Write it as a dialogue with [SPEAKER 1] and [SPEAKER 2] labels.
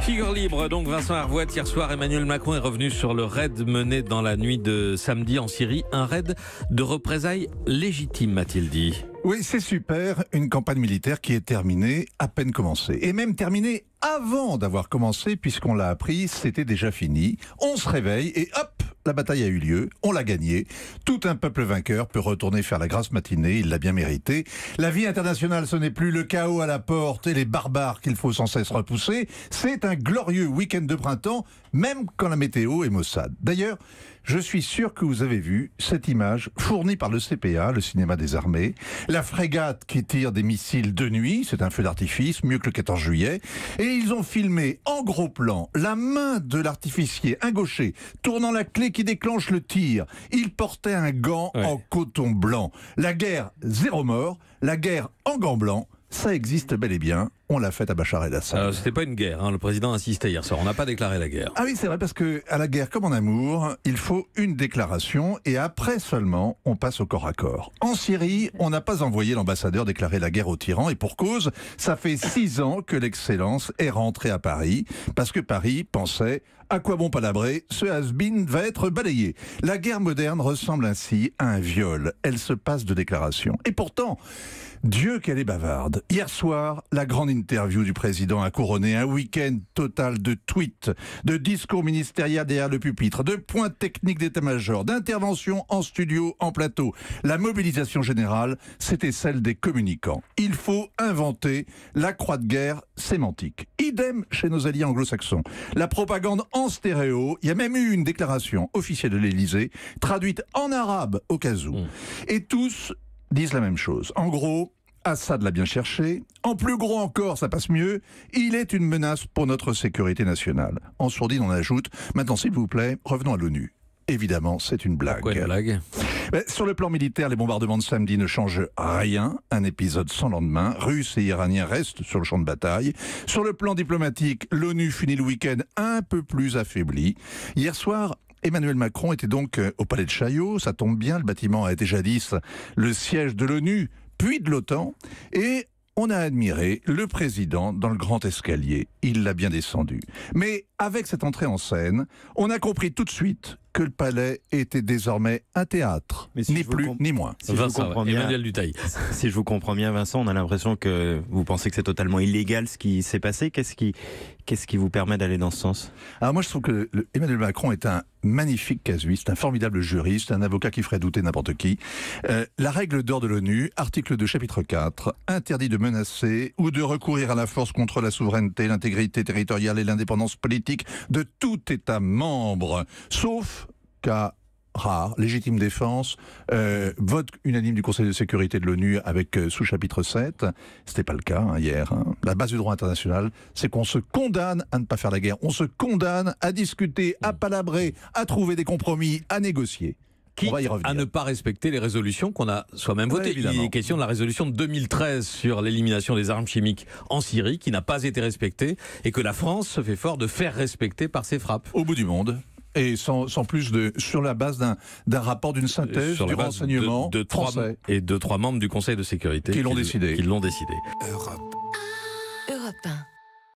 [SPEAKER 1] Figure libre, donc Vincent Hervouet. Hier soir, Emmanuel Macron est revenu sur le raid mené dans la nuit de samedi en Syrie. Un raid de représailles légitime, a-t-il dit.
[SPEAKER 2] Oui, c'est super. Une campagne militaire qui est terminée, à peine commencée. Et même terminée avant d'avoir commencé, puisqu'on l'a appris, c'était déjà fini. On se réveille et hop, la bataille a eu lieu, on l'a gagnée. Tout un peuple vainqueur peut retourner faire la grasse matinée, il l'a bien mérité. La vie internationale, ce n'est plus le chaos à la porte et les barbares qu'il faut sans cesse repousser. C'est un glorieux week-end de printemps, même quand la météo est maussade. D'ailleurs, je suis sûr que vous avez vu cette image fournie par le CPA, le cinéma des armées. La frégate qui tire des missiles de nuit, c'est un feu d'artifice, mieux que le 14 juillet. Et ils ont filmé en gros plan la main de l'artificier, un gaucher, tournant la clé qui déclenche le tir. Il portait un gant en coton blanc. La guerre, 0 mort. La guerre en gants blancs, ça existe bel et bien. On l'a fait à Bachar el-Assad.
[SPEAKER 1] C'était pas une guerre, hein. Le président insistait hier soir. On n'a pas déclaré la guerre.
[SPEAKER 2] Ah oui, c'est vrai, parce que à la guerre comme en amour, il faut une déclaration et après seulement, on passe au corps à corps. En Syrie, on n'a pas envoyé l'ambassadeur déclarer la guerre aux tyrans et pour cause, ça fait 6 ans que l'excellence est rentrée à Paris parce que Paris pensait à quoi bon palabrer, ce has-been va être balayé. La guerre moderne ressemble ainsi à un viol. Elle se passe de déclaration. Et pourtant, Dieu qu'elle est bavarde. Hier soir, la grande interview du président a couronné un week-end total de tweets, de discours ministériels derrière le pupitre, de points techniques d'état-major, d'interventions en studio, en plateau. La mobilisation générale, c'était celle des communicants. Il faut inventer la croix de guerre sémantique. Idem chez nos alliés anglo-saxons. La propagande en stéréo, il y a même eu une déclaration officielle de l'Élysée, traduite en arabe au cas où. Et tous disent la même chose. En gros, Assad l'a bien cherché. En plus gros encore, ça passe mieux. Il est une menace pour notre sécurité nationale. En sourdine, on ajoute, maintenant s'il vous plaît, revenons à l'ONU. Évidemment, c'est une blague.
[SPEAKER 1] Pourquoi une blague ?
[SPEAKER 2] Sur le plan militaire, les bombardements de samedi ne changent rien. Un épisode sans lendemain. Russes et Iraniens restent sur le champ de bataille. Sur le plan diplomatique, l'ONU finit le week-end un peu plus affaibli. Hier soir, Emmanuel Macron était donc au palais de Chaillot. Ça tombe bien, le bâtiment a été jadis le siège de l'ONU, puis de l'OTAN. Et on a admiré le président dans le grand escalier. Il l'a bien descendu. Mais avec cette entrée en scène, on a compris tout de suite que le palais était désormais un théâtre, ni plus ni moins.
[SPEAKER 3] Si Vincent,
[SPEAKER 1] Emmanuel Dutheil.
[SPEAKER 3] Si je vous comprends bien, Vincent, on a l'impression que vous pensez que c'est totalement illégal ce qui s'est passé. Qu'est-ce qui vous permet d'aller dans ce sens ?
[SPEAKER 2] Alors moi, je trouve que Emmanuel Macron est un magnifique casuiste, un formidable juriste, un avocat qui ferait douter n'importe qui. La règle d'or de l'ONU, article 2, chapitre 4, interdit de menacer ou de recourir à la force contre la souveraineté, l'intégrité territoriale et l'indépendance politique de tout État membre, sauf cas rare, légitime défense, vote unanime du Conseil de sécurité de l'ONU avec sous-chapitre 7. C'était pas le cas hier. La base du droit international, c'est qu'on se condamne à ne pas faire la guerre. On se condamne à discuter, à palabrer, à trouver des compromis, à négocier.
[SPEAKER 1] Quitte à ne pas respecter les résolutions qu'on a soi-même votées. Il est question de la résolution de 2013 sur l'élimination des armes chimiques en Syrie, qui n'a pas été respectée, et que la France se fait fort de faire respecter par ses frappes.
[SPEAKER 2] Au bout du monde. Et sans plus sur la base d'un rapport, d'une synthèse du renseignement français.
[SPEAKER 1] Et de 3 membres du Conseil de sécurité
[SPEAKER 2] qui l'ont décidé.
[SPEAKER 1] Europe.